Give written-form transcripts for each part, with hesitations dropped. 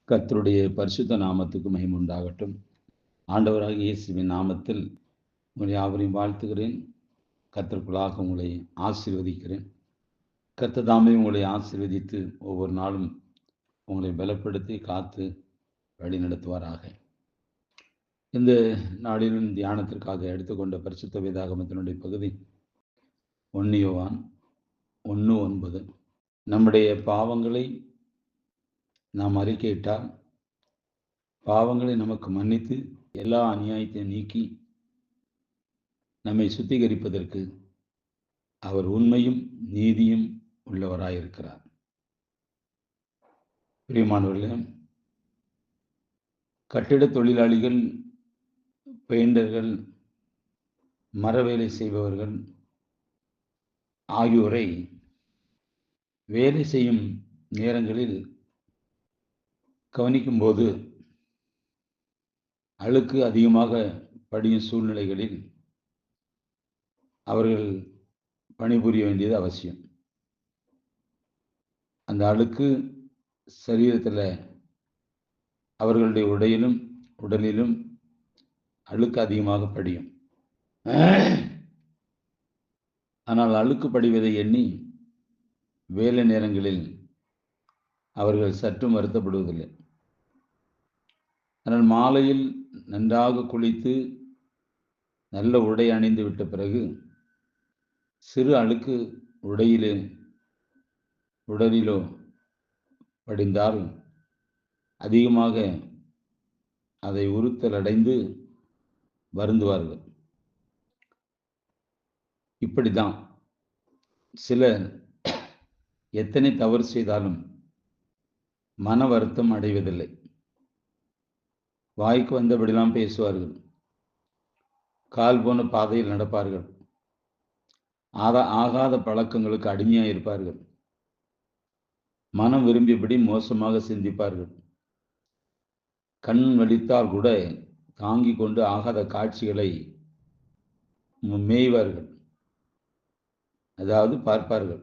கர்த்தருடைய பரிசுத்த நாமத்துக்கு மகிமை உண்டாகட்டும். ஆண்டவராகிய இயேசுவின் நாமத்தில் உங்களை யாவரையும் வாழ்த்துகிறேன். கர்த்தருக்குள்ளாக உங்களை ஆசீர்வதிக்கிறேன். கர்த்தர் தாமே உங்களை ஆசீர்வதித்து ஒவ்வொரு நாளும் உங்களை பலப்படுத்தி காத்து வழி நடத்துவாராக. இந்த நாளிலும் தியானத்திற்காக எடுத்துக்கொண்ட பரிசுத்த வேதாகமத்தினுடைய பகுதி 1 யோவான் 1:9. நம்முடைய பாவங்களை நாம் அறிக்கையிட்டால் பாவங்களை நமக்கு மன்னித்து எல்லா அநியாயத்தையும் நீக்கி நம்மை சுத்திகரிப்பதற்கு அவர் உண்மையும் நீதியும் உள்ளவராயிருக்கிறார். பிரியமானவர்களே, கட்டிட தொழிலாளிகள், பெயிண்டர்கள், மரவேலை செய்பவர்கள் ஆகியோரை வேலை செய்யும் நேரங்களில் கவனிக்கும்போது அழுக்கு அதிகமாக படியும் சூழ்நிலைகளில் அவர்கள் பணிபுரிய வேண்டியது அவசியம். அந்த அழுக்கு சரீரத்தில் அவர்களுடைய உடலிலும் அழுக்கு அதிகமாக படியும். ஆனால் அழுக்கு படிவதை எண்ணி வேலை நேரங்களில் அவர்கள் சற்றும் வருத்தப்படுவதில்லை. ஆனால் மாலையில் நன்றாக குளித்து நல்ல உடை அணிந்து விட்ட பிறகு சிறு அழுக்கு உடலிலோ படிந்தால் அதிகமாக அதை உறுத்தல் அடைந்து வருந்துவார்கள். இப்படிதான் சிலர் எத்தனை தவறு செய்தாலும் மன வருத்தம் அடைவதில்லை. வாய்க்கு வந்தபடிலாம் பேசுவார்கள், கால் போன பாதையில் நடப்பார்கள், ஆகாத பழக்கங்களுக்கு அடிமையாக இருப்பார்கள், மனம் விரும்பியபடி மோசமாக சிந்திப்பார்கள், கண் வலித்தால் கூட தாங்கி கொண்டு ஆகாத காட்சிகளை மேய்வார்கள், அதாவது பார்ப்பார்கள்.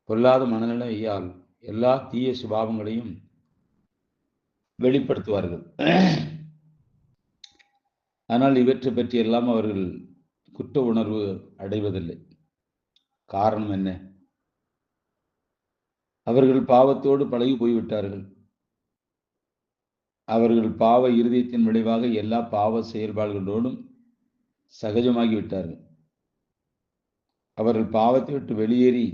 பொல்லாத மனநிலையால் எல்லா தீய சுபாவங்களையும் வெளிப்படுத்துவார்கள். ஆனால் இவற்றை பற்றி எல்லாம் அவர்கள் குற்ற உணர்வு அடைவதில்லை. காரணம் என்ன? அவர்கள் பாவத்தோடு பழகி போய்விட்டார்கள். அவர்கள் பாவ இருதயத்தின் விளைவாக எல்லா பாவ செயல்பாடுகளோடும் சகஜமாகிவிட்டார்கள். அவர்கள் பாவத்தை விட்டு வெளியேறி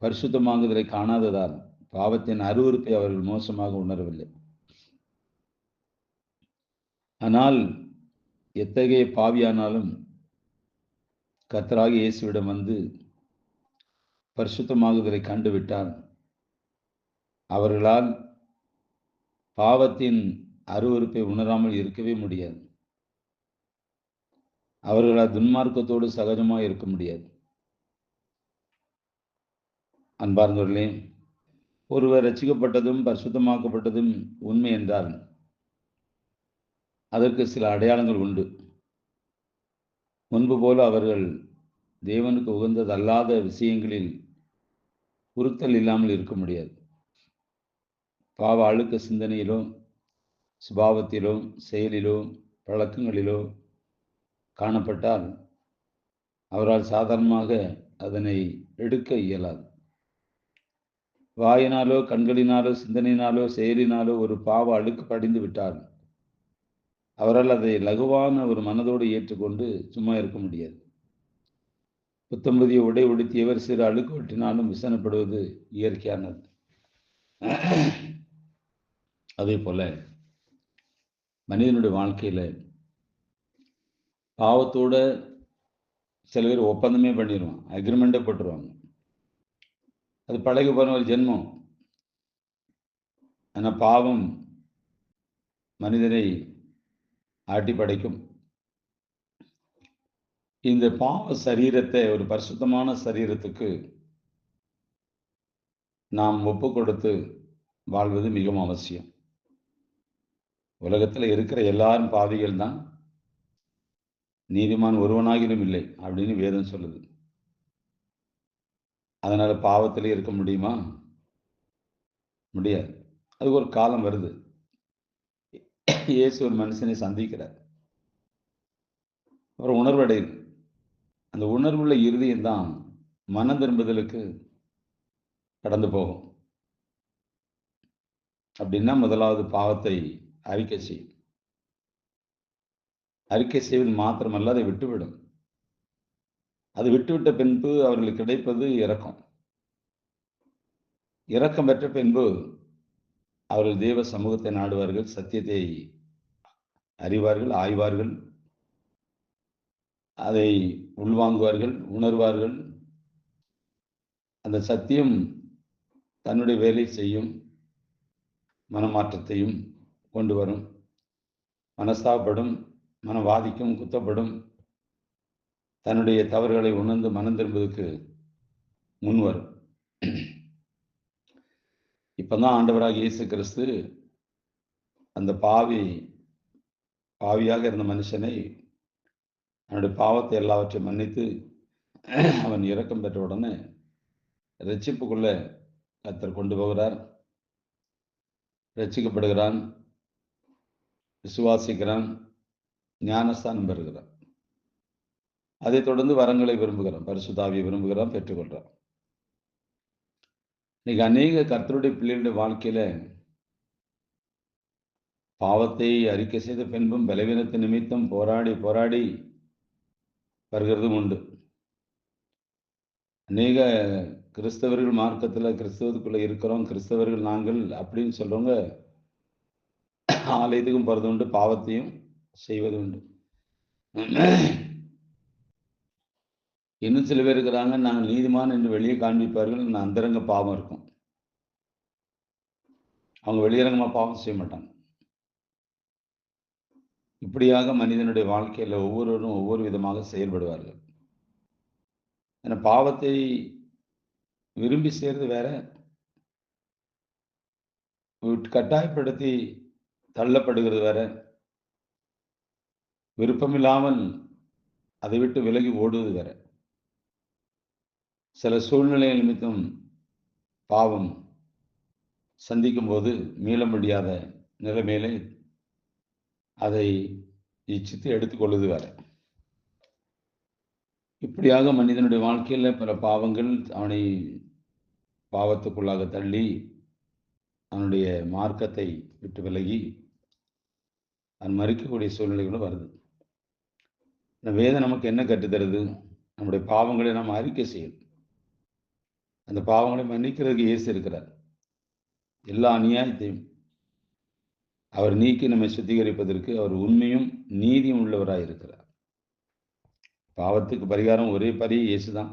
பரிசுத்தமாகுதலை காணாததால் பாவத்தின் அருவருப்பை அவர்கள் மோசமாக உணரவில்லை. ஆனால் எத்தகைய பாவியானாலும் கர்த்தராகிய இயேசுவிடம் வந்து பரிசுத்தமாகுதலை கண்டுவிட்டால் அவர்களால் பாவத்தின் அருவருப்பை உணராமல் இருக்கவே முடியாது. அவர்களால் துன்மார்க்கத்தோடு சகஜமாக இருக்க முடியாது. அன்பார்ந்தவர்களே, ஒருவர் ரட்சிக்கப்பட்டதும் பரிசுத்தமாக்கப்பட்டதும் உண்மை என்றால் அதற்கு சில அடையாளங்கள் உண்டு. முன்பு போல அவர்கள் தேவனுக்கு உகந்ததல்லாத விஷயங்களில் உறுத்தல் இல்லாமல் இருக்க முடியாது. பாவ அழுக்க சிந்தனையிலோ, சுபாவத்திலோ, செயலிலோ, பழக்கங்களிலோ காணப்பட்டால் அவரால் சாதாரணமாக அதனை எடுக்க இயலாது. வாயினாலோ, கண்களினாலோ, சிந்தனையினாலோ, செயலினாலோ ஒரு பாவ அழுக்கு படிந்து விட்டால் அவரால் அதை லகுவான ஒரு மனதோடு ஏற்றுக்கொண்டு சும்மா இருக்க முடியாது. புத்தம்பதிய உடை உடுத்தியவர் சிறு அழுக்கு வெட்டினாலும் விசனப்படுவது இயற்கையானது. அதே போல மனிதனுடைய வாழ்க்கையில பாவத்தோட சில பேர் ஒப்பந்தமே பண்ணிடுவான், அக்ரிமெண்டே போட்டுருவாங்க. அது பழகி போன ஒரு ஜென்மம். ஆனால் பாவம் மனிதனை ஆட்டி படைக்கும். இந்த பாவ சரீரத்தை ஒரு பரிசுத்தமான சரீரத்துக்கு நாம் ஒப்பு கொடுத்து வாழ்வது மிகவும் அவசியம். உலகத்தில் இருக்கிற எல்லாரும் பாவிகள் தான், நீதிமான் ஒருவனாகிலும் இல்லை அப்படின்னு வேதம் சொல்லுது. அதனால பாவத்திலே இருக்க முடியுமா? முடியாது. அதுக்கு ஒரு காலம் வருது. இயேசு ஒரு மனுஷனை சந்திக்கிறார். ஒரு உணர்வடையுது. அந்த உணர்வுள்ள இருதயம் தான் மனம் திரும்புதலுக்கு கடந்து போகும். அப்படின்னா முதலாவது பாவத்தை அறிக்கை செய்யும். அறிக்கை செய்வது மாத்திரமல்ல, அதை விட்டுவிடும். அது விட்டுவிட்ட பின்பு அவர்களுக்கு கிடைப்பது இரக்கம். இரக்கம் பெற்ற பின்பு அவர்கள் தேவ சமூகத்தை நாடுவார்கள், சத்தியத்தை அறிவார்கள், ஆய்வார்கள், அதை உள்வாங்குவார்கள், உணர்வார்கள். அந்த சத்தியம் தன்னுடைய வேலை செய்யும், மனமாற்றத்தையும் கொண்டு வரும். மனஸ்தாபப்படும், மனவாதிக்கும், குத்தப்படும், தன்னுடைய தவறுகளை உணர்ந்து மனம் திரும்புவதற்கு முன் வரும். இப்பதான் ஆண்டவராக இயேசு கிறிஸ்து அந்த பாவியாக இருந்த மனுஷனை அவனுடைய பாவத்தை எல்லாவற்றையும் மன்னித்து அவன் இரக்கம் பெற்ற உடனே ரட்சிப்புக்குள்ள கர்த்தர் கொண்டு போகிறார். ரட்சிக்கப்படுகிறான், விசுவாசிக்கிறான், ஞானஸ்தானம் பெறுகிறான். அதைத் தொடர்ந்து வரங்களை விரும்புகிறான், பரிசுத்த ஆவியை விரும்புகிறான், பெற்றுக்கொள்றான். இன்னைக்கு அநேக கர்த்தருடைய பிள்ளைகளுடைய வாழ்க்கையில பாவத்தை அறிக்கை செய்த பின்பும் பலவீனத்தை நிமித்தம் போராடி போராடி வருகிறதும் உண்டு. அநேக கிறிஸ்தவர்கள் மார்க்கத்தில் கிறிஸ்தவத்துக்குள்ள இருக்கிறோம், கிறிஸ்தவர்கள் நாங்கள் அப்படின்னு சொல்றவங்க ஆலயத்துக்கும் போறது உண்டு, பாவத்தையும் செய்வது உண்டு. இன்னும் சில பேர் இருக்கிறாங்க, நாங்கள் நீதிமான் என்று வெளியே காண்பிப்பார்கள், அந்தரங்க பாவம் இருக்கும். அவங்க வெளியரங்கமா பாவம் செய்ய மாட்டாங்க. இப்படியாக மனிதனுடைய வாழ்க்கையில ஒவ்வொருவரும் ஒவ்வொரு விதமாக செயல்படுவார்கள். ஏன்னா பாவத்தை விரும்பி செய்யறது வேற, கட்டாயப்படுத்தி தள்ளப்படுகிறது வேற, விருப்பமில்லாமல் அதை விட்டு விலகி ஓடுவது வேற. சில சூழ்நிலை நிமித்தம் பாவம் சந்திக்கும் போது மீள முடியாத நிலைமையிலே அதை இச்சித்து எடுத்துக்கொள்வது வேற. இப்படியாக மனிதனுடைய வாழ்க்கையில பல பாவங்கள் அவனை பாவத்துக்குள்ளாக தள்ளி அவனுடைய மார்க்கத்தை விட்டு விலகி அவன் மறிக்கக்கூடிய சூழ்நிலைகளும் வருது. இந்த வேதம் நமக்கு என்ன கற்றுத்தருது? நம்முடைய பாவங்களை நாம் அறிக்கை செய்யணும். அந்த பாவங்களை மன்னிக்கிறதுக்கு இயேசு இருக்கிறார். எல்லா அநியாயத்தையும் அவர் நீக்கி நம்மை சுத்திகரிப்பதற்கு அவர் உண்மையும் நீதியும் உள்ளவராய் இருக்கிறார். பாவத்துக்கு பரிகாரம் ஒரே இயேசுதான்.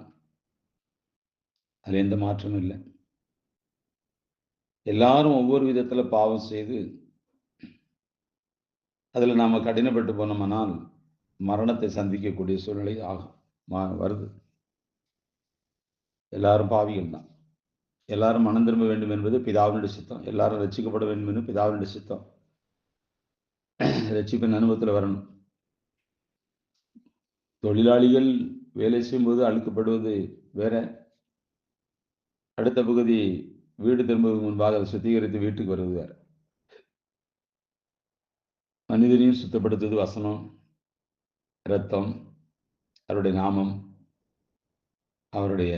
அதுல எந்த மாற்றமும் இல்லை. எல்லாரும் ஒவ்வொரு விதத்துல பாவம் செய்து அதுல நாம கடினப்பட்டு போனோம்னால் மரணத்தை சந்திக்கக்கூடிய சூழ்நிலை வருது. எல்லாரும் பாவிகள் தான். எல்லாரும் மனம் திரும்ப வேண்டும் என்பது பிதாவினுடைய சித்தம். எல்லாரும் ரட்சிக்கப்பட வேண்டும் என்று பிதாவினுடைய சித்தம். ரட்சிப்பின் அனுபவத்தில் வரணும். தொழிலாளிகள் வேலை செய்யும்போது அழுக்கப்படுவது வேற, அடுத்த பகுதி வீடு திரும்புவதற்கு முன்பாக அதை சுத்திகரித்து வீட்டுக்கு வருவது வேற. மனிதனையும் சுத்தப்படுத்துவது வசனம், இரத்தம், அவருடைய நாமம், அவருடைய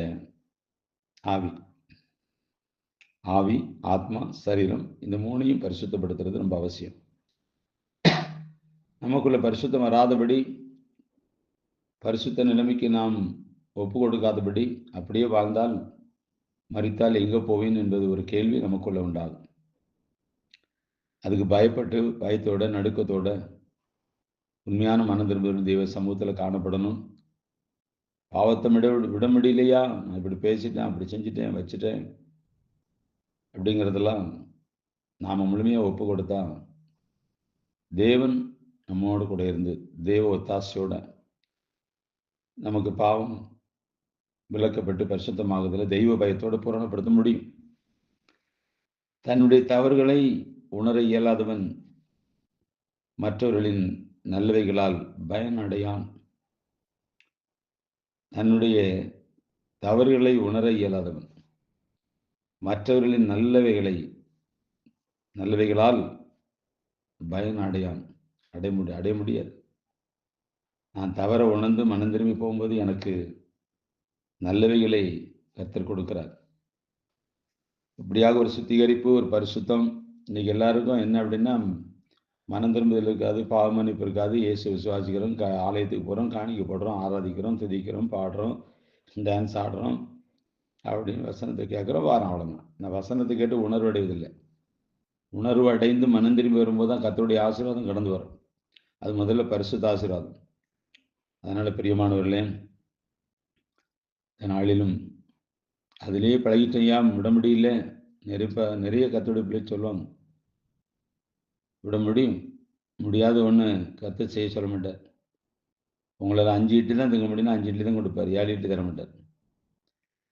ஆவி, ஆத்மா, சரீரம், இந்த மூணையும் பரிசுத்தப்படுத்துறது ரொம்ப அவசியம். நமக்குள்ள பரிசுத்தம் வராதபடி, பரிசுத்த நிலைமைக்கு நாம் ஒப்பு கொடுக்காதபடி, அப்படியே வாழ்ந்தால் மரித்தால் எங்க போவேன் என்பது ஒரு கேள்வி நமக்குள்ள உண்டாகும். அதுக்கு பயப்பட்டு பயத்தோட நடுக்கத்தோட உண்மையான மனம் திரும்புகிற தெய்வ சமூகத்தில் காணப்படணும். பாவத்தை விட முடியலையா, நான் இப்படி பேசிட்டேன், அப்படி செஞ்சுட்டேன், வச்சுட்டேன் அப்படிங்கிறதெல்லாம் நாம முழுமையாக ஒப்பு கொடுத்தா தேவன் நம்மோடு கூட இருந்து தேவ ஒத்தாசையோட நமக்கு பாவம் விளக்கப்பட்டு பரிசுத்தமாகுதல தெய்வ பயத்தோடு பூரணப்படுத்த முடியும். தன்னுடைய தவறுகளை உணர இயலாதவன் மற்றவர்களின் நல்லவைகளால் பயனடையான். தன்னுடைய தவறுகளை உணர இயலாதவன் மற்றவர்களின் நல்லவைகளை நல்லவைகளால் பயன் அடைய முடியாது. நான் தவற உணர்ந்து மனம் திரும்பி போகும்போது எனக்கு நல்லவைகளை கர்த்தர் கொடுக்கிறார். இப்படியாக ஒரு சுத்திகரிப்பு, ஒரு பரிசுத்தம் இன்னைக்கு எல்லாருக்கும் என்ன அப்படின்னா, மனம் திரும்புதல் இருக்காது, பாவ மன்னிப்பு இருக்காது. இயேசு விசுவாசிக்கிறோம், ஆலயத்துக்கு போகிறோம், காணிக்கை போடுறோம், ஆராதிக்கிறோம், துதிக்கிறோம், பாடுறோம், டான்ஸ் ஆடுறோம் அப்படின்னு வசனத்தை கேட்குறோம், வாரம் அவ்வளோதான். நான் வசனத்தை கேட்டு உணர்வு அடைவதில்லை. உணர்வு அடைந்து மனம் திரும்பி வரும்போது தான் கர்த்தருடைய ஆசீர்வாதம் கடந்து வரும். அது முதல்ல பரிசுத்த ஆசீர்வாதம். அதனால் பிரியமானவர்களே, நாளிலும் அதிலேயே பழகிட்டையா விட முடியல. நிறைய கர்த்தருடைய பிள்ளை சொல்லுவாங்க, விட முடியும், முடியாத ஒன்று கர்த்தர் செய்ய சொல்ல மாட்டார். உங்களால் 5 இட்லி தான் திங்க முடியும்னா 5 இட்லி தான் கொடுப்பார், 7 இட்லி தர மாட்டார்.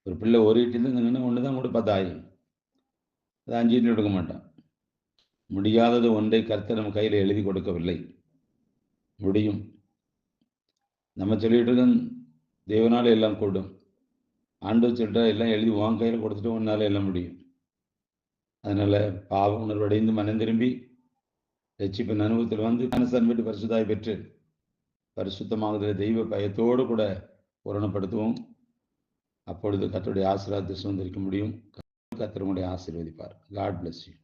ஒரு பிள்ளை 1 இட்லி தான் திங்கன்னா 1 தான் கொடுப்பா தாய், அது 5 இட்லி கொடுக்க மாட்டான். முடியாதது ஒன்றை கர்த்தர் நம்ம கையில் எழுதி கொடுக்கவில்லை, முடியும். நம்ம சொல்லிட்டு இருக்கோம் தேவனால எல்லாம் கூடும். ஆண்டவர் சொல்லிட்டா எல்லாம் எழுதி உன் கையில் கொடுத்துட்டு உன்னால எல்லாம் முடியும். அதனால பாவ உணர்வடைந்து மனம் திரும்பி ரட்சிப்பின் அனுபவத்தில் வந்து மனசன் விட்டு பரிசுத்தாய் பெற்று பரிசுத்தமாகுதல தெய்வ பயத்தோடு கூட பூரணப்படுத்துவோம். அப்பொழுது கர்த்தருடைய ஆசீர்வாதத்தை சுதந்திரிக்க முடியும். கர்த்தர் உங்களை ஆசீர்வதிப்பார். God bless you.